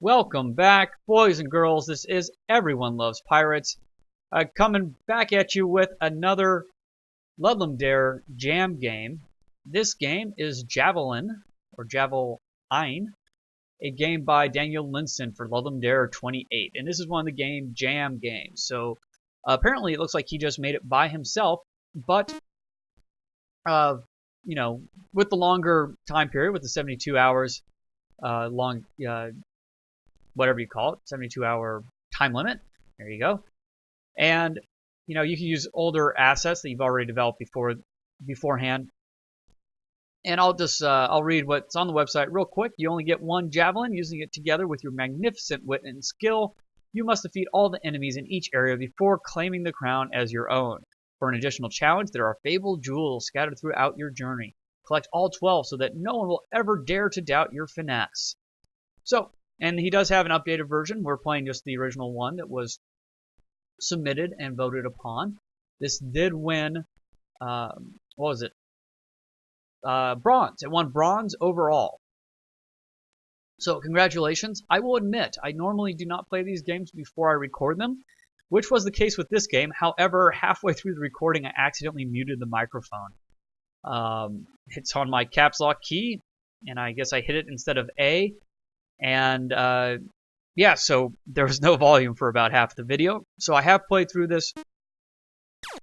Welcome back, boys and girls. This is Everyone Loves Pirates, coming back at you with another Ludum Dare Jam game. This game is Javelin, or Javel-ein, a game by Daniel Linssen for Ludum Dare 28. And this is one of the game Jam games. So apparently it looks like he just made it by himself, but with the longer time period, with the 72 hours long, whatever you call it, 72-hour time limit. There you go. And you can use older assets that you've already developed beforehand. And I'll read what's on the website real quick. You only get one javelin. Using it together with your magnificent wit and skill, you must defeat all the enemies in each area before claiming the crown as your own. For an additional challenge, there are fabled jewels scattered throughout your journey. Collect all 12 so that no one will ever dare to doubt your finesse. And he does have an updated version. We're playing just the original one that was submitted and voted upon. This did win, what was it? Bronze. It won bronze overall. So congratulations. I will admit, I normally do not play these games before I record them, which was the case with this game. However, halfway through the recording, I accidentally muted the microphone. It's on my caps lock key, and I guess I hit it instead of A. And yeah, so there was no volume for about half the video. So I have played through this.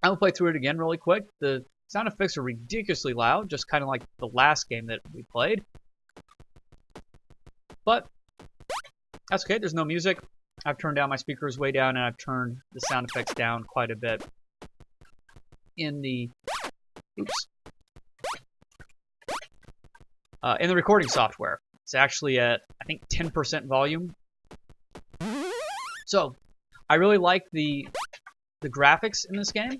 I will play through it again really quick. The sound effects are ridiculously loud, just kind of like the last game that we played. But that's okay, there's no music. I've turned down my speakers way down, and I've turned the sound effects down quite a bit in the recording software. It's actually at, I think, 10% volume. So, I really like the graphics in this game.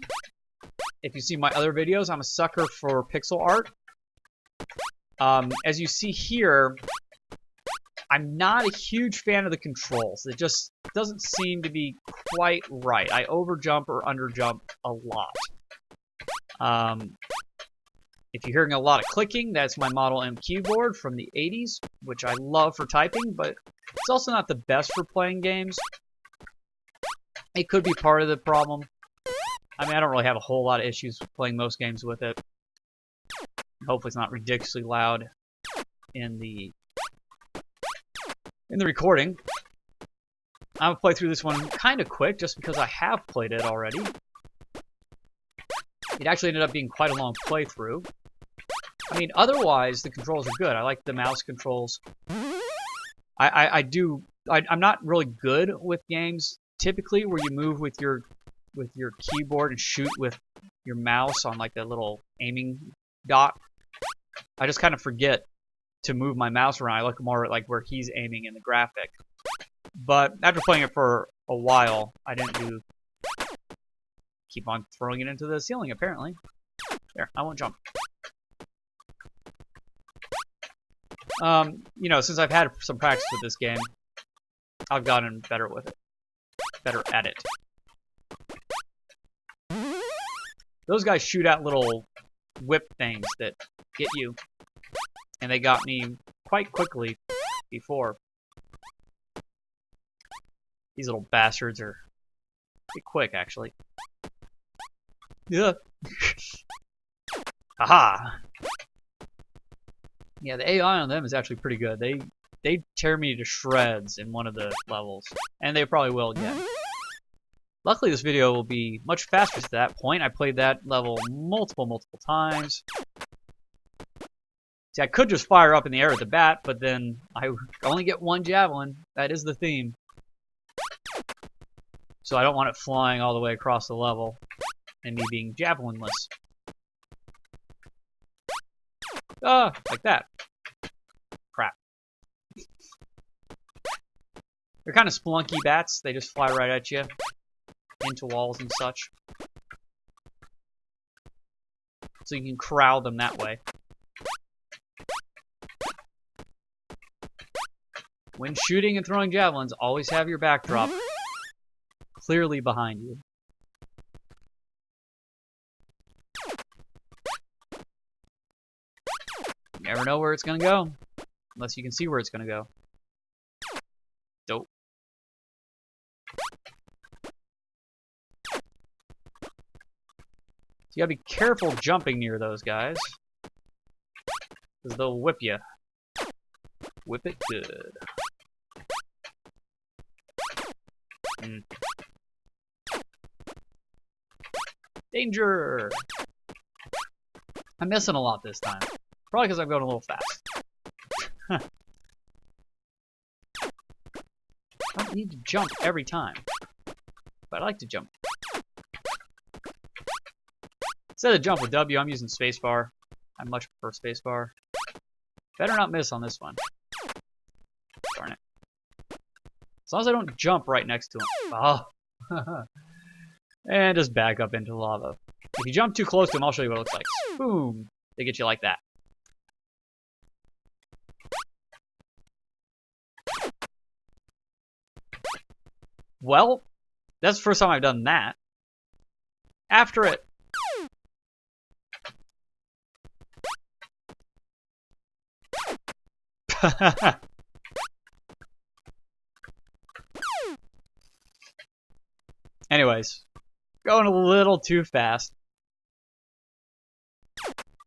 If you see my other videos, I'm a sucker for pixel art. As you see here, I'm not a huge fan of the controls. It just doesn't seem to be quite right. I overjump or underjump a lot. If you're hearing a lot of clicking, that's my Model M keyboard from the 80s, which I love for typing, but it's also not the best for playing games. It could be part of the problem. I mean, I don't really have a whole lot of issues playing most games with it. Hopefully it's not ridiculously loud in the recording. I'm going to play through this one kind of quick, just because I have played it already. It actually ended up being quite a long playthrough. I mean, otherwise, the controls are good. I like the mouse controls. I'm not really good with games, typically, where you move with your keyboard and shoot with your mouse on, like, the little aiming dot. I just kind of forget to move my mouse around. I look more at, like, where he's aiming in the graphic. But after playing it for a while, I didn't keep on throwing it into the ceiling, apparently. There, I won't jump. Since I've had some practice with this game, I've gotten better with it. Better at it. Those guys shoot out little whip things that get you. And they got me quite quickly before. These little bastards are pretty quick, actually. Yeah. Aha! Yeah, the AI on them is actually pretty good. They tear me to shreds in one of the levels, and they probably will again. Luckily, this video will be much faster to that point. I played that level multiple times. See, I could just fire up in the air at the bat, but then I only get one javelin. That is the theme. So I don't want it flying all the way across the level and me being javelinless. Like that. Crap. They're kind of splunky bats. They just fly right at you. Into walls and such. So you can corral them that way. When shooting and throwing javelins, always have your backdrop clearly behind you. You never know where it's going to go, unless you can see where it's going to go. you gotta be careful jumping near those guys, because they'll whip you. Whip it good. Danger! I'm missing a lot this time. Probably because I'm going a little fast. I don't need to jump every time, but I like to jump. Instead of jump with W, I'm using spacebar. I much prefer spacebar. Better not miss on this one. Darn it. As long as I don't jump right next to him. Oh. And just back up into lava. If you jump too close to him, I'll show you what it looks like. Boom! They get you like that. Well, that's the first time I've done that. After it. Anyways, going a little too fast.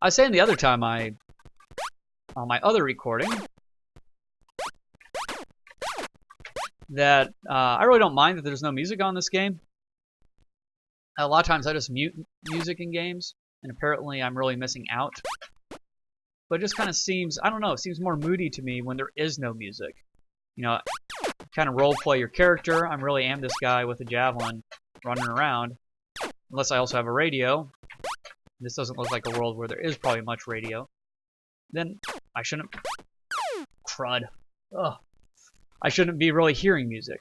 I was saying the other time on my other recording that I really don't mind that there's no music on this game. A lot of times I just mute music in games, and apparently I'm really missing out. But it just kind of seems, I don't know, it seems more moody to me when there is no music. You know, kind of role play your character. I really am this guy with a javelin running around. Unless I also have a radio. This doesn't look like a world where there is probably much radio. Then I shouldn't... Crud. Ugh. I shouldn't be really hearing music.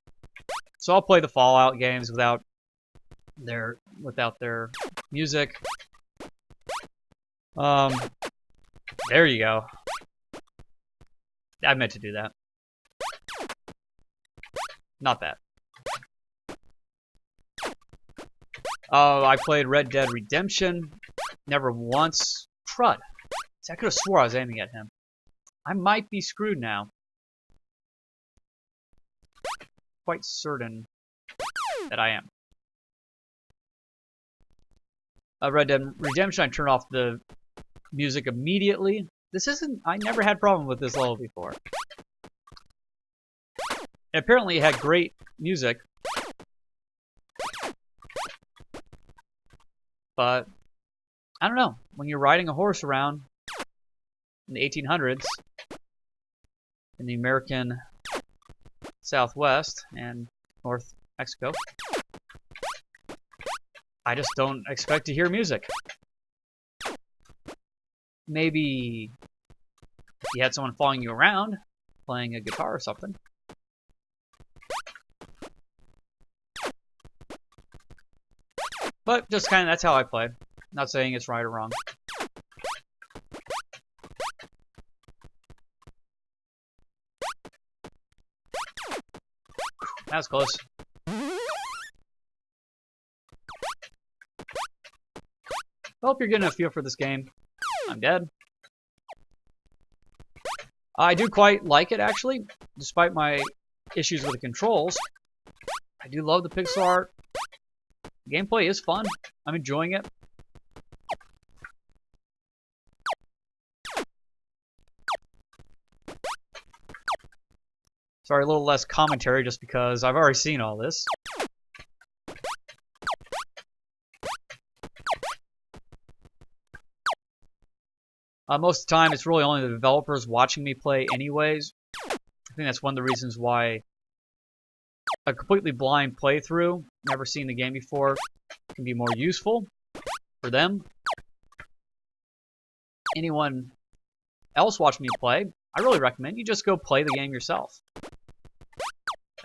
So I'll play the Fallout games without their music. There you go. I meant to do that. Not that. Oh, I played Red Dead Redemption. Never once. Crud. See, I could have swore I was aiming at him. I might be screwed now. Quite certain that I am. Red Dead Redemption, I turned off the music immediately. This isn't... I never had a problem with this level before. And apparently it had great music. But, I don't know. When you're riding a horse around in the 1800s in the American Southwest and North Mexico, I just don't expect to hear music. Maybe if you had someone following you around, playing a guitar or something. But just kind of, that's how I play. Not saying it's right or wrong. That was close. Well, if you're getting a feel for this game, I'm dead. I do quite like it, actually, despite my issues with the controls. I do love the pixel art. The gameplay is fun. I'm enjoying it. Sorry, a little less commentary just because I've already seen all this. Most of the time, it's really only the developers watching me play anyways. I think that's one of the reasons why a completely blind playthrough, never seen the game before, can be more useful for them. Anyone else watching me play, I really recommend you just go play the game yourself.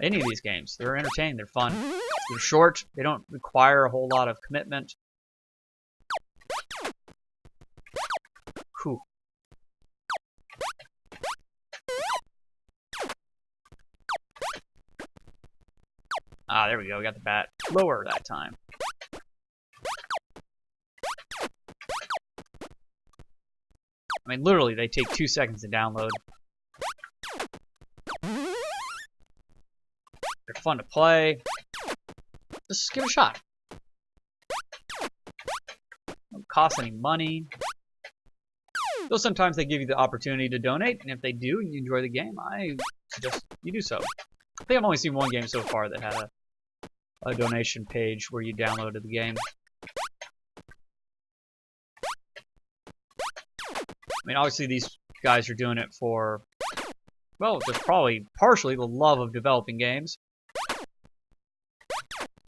Any of these games, they're entertaining, they're fun. They're short, they don't require a whole lot of commitment. Whew. Ah, there we go, we got the bat lower that time. I mean, literally, they take 2 seconds to download. They're fun to play. Just give it a shot. cost any money. Though sometimes they give you the opportunity to donate, and if they do and you enjoy the game, I suggest you do so. I think I've only seen one game so far that had a donation page where you downloaded the game. I mean, obviously these guys are doing it for, well, just probably partially the love of developing games.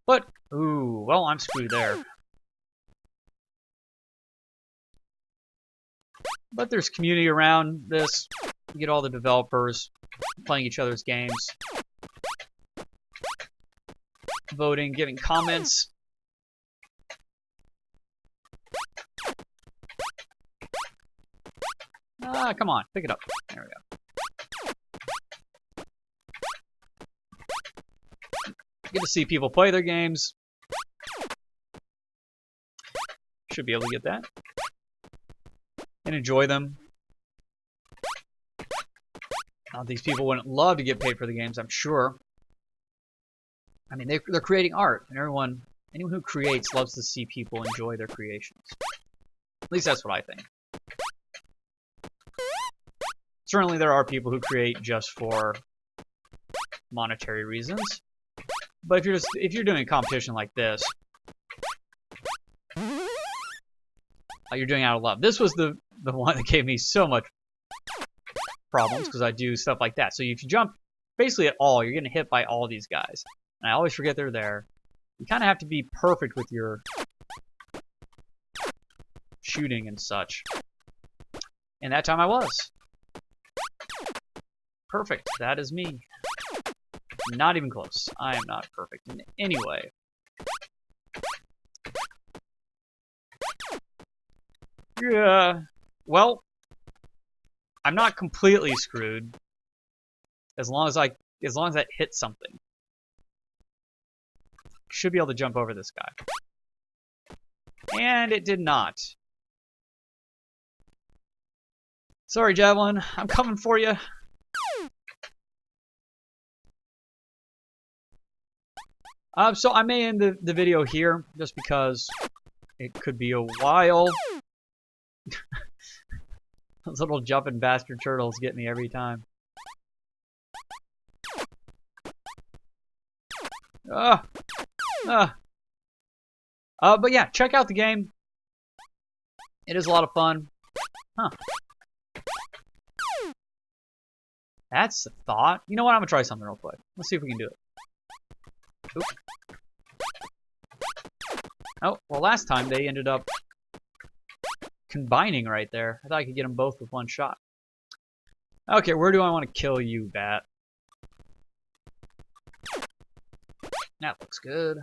But, ooh, well, I'm screwed there. But there's community around this. You get all the developers playing each other's games, voting, giving comments. Ah, come on, pick it up. There we go. Get to see people play their games. Should be able to get that. And enjoy them. These people wouldn't love to get paid for the games, I'm sure. I mean, they're creating art, and anyone who creates loves to see people enjoy their creations. At least that's what I think. Certainly there are people who create just for monetary reasons. But if you're doing a competition like this, you're doing it out of love. This was the one that gave me so much problems because I do stuff like that. So if you jump basically at all, you're getting hit by all these guys. And I always forget they're there. You kind of have to be perfect with your shooting and such. And that time I was. Perfect. That is me. Not even close. I am not perfect in any way. Yeah. Well, I'm not completely screwed. As long as that hits something. Should be able to jump over this guy. And it did not. Sorry, Javelin. I'm coming for you. So I may end the video here, just because it could be a while. Those little jumping bastard turtles get me every time. But yeah, check out the game. It is a lot of fun. Huh. That's the thought. You know what? I'm gonna try something real quick. Let's see if we can do it. Oop. Oh, well, last time they ended up combining right there. I thought I could get them both with one shot. Okay, where do I want to kill you, bat? That looks good.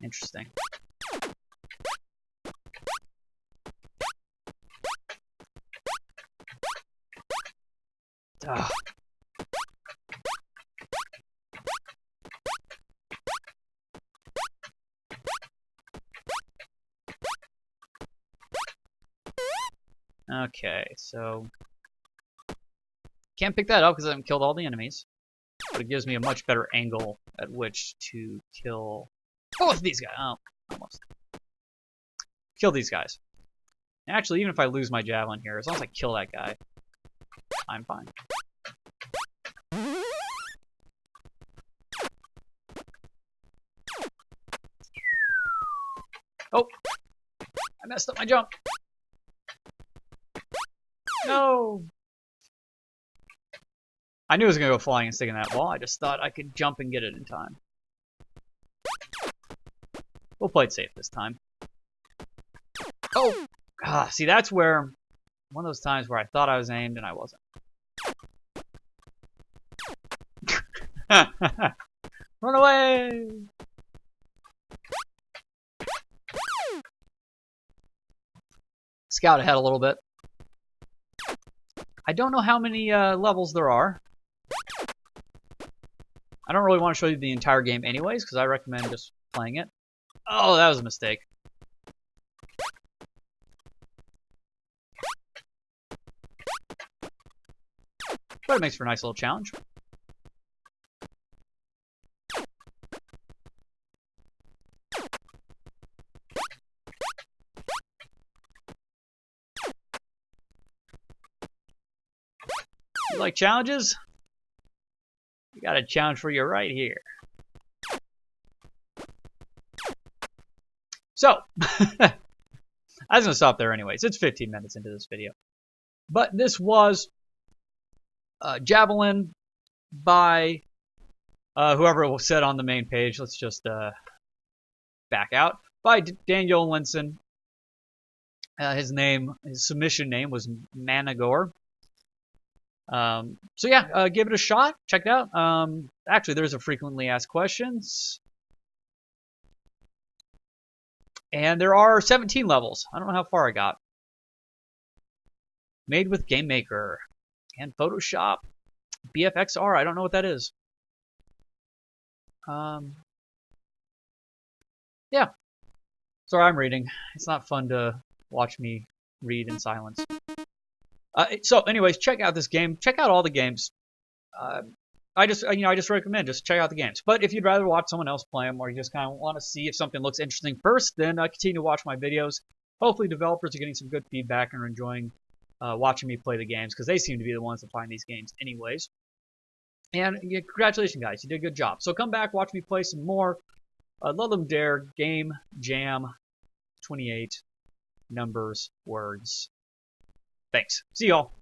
Interesting. Ugh. Okay, so can't pick that up because I haven't killed all the enemies, but it gives me a much better angle at which to kill both of these guys. Oh, almost. Kill these guys. Actually, even if I lose my javelin here, as long as I kill that guy, I'm fine. Oh! I messed up my jump! No! I knew it was going to go flying and stick in that wall. I just thought I could jump and get it in time. We'll play it safe this time. Oh! Ah, see, that's where... one of those times where I thought I was aimed and I wasn't. Run away! Scout ahead a little bit. I don't know how many levels there are. I don't really want to show you the entire game anyways, because I recommend just playing it. Oh, that was a mistake. but it makes for a nice little challenge. You like challenges? We got a challenge for you right here. So, I was going to stop there anyways. It's 15 minutes into this video. But this was Javel-ein by whoever it said on the main page. Let's just back out. By Daniel Linssen. His submission name was Managor. So yeah, give it a shot. Check it out. Actually, there's a frequently asked questions. And there are 17 levels. I don't know how far I got. Made with Game Maker and Photoshop. BFXR, I don't know what that is. Yeah. Sorry, I'm reading. It's not fun to watch me read in silence. So anyways, check out this game. Check out all the games. I just recommend just check out the games. But if you'd rather watch someone else play them, or you just kind of want to see if something looks interesting first, then continue to watch my videos. Hopefully developers are getting some good feedback and are enjoying watching me play the games, because they seem to be the ones that find these games anyways. And yeah, congratulations, guys. You did a good job. So come back, watch me play some more Ludum Dare Jam 28 numbers, words. Thanks. See y'all.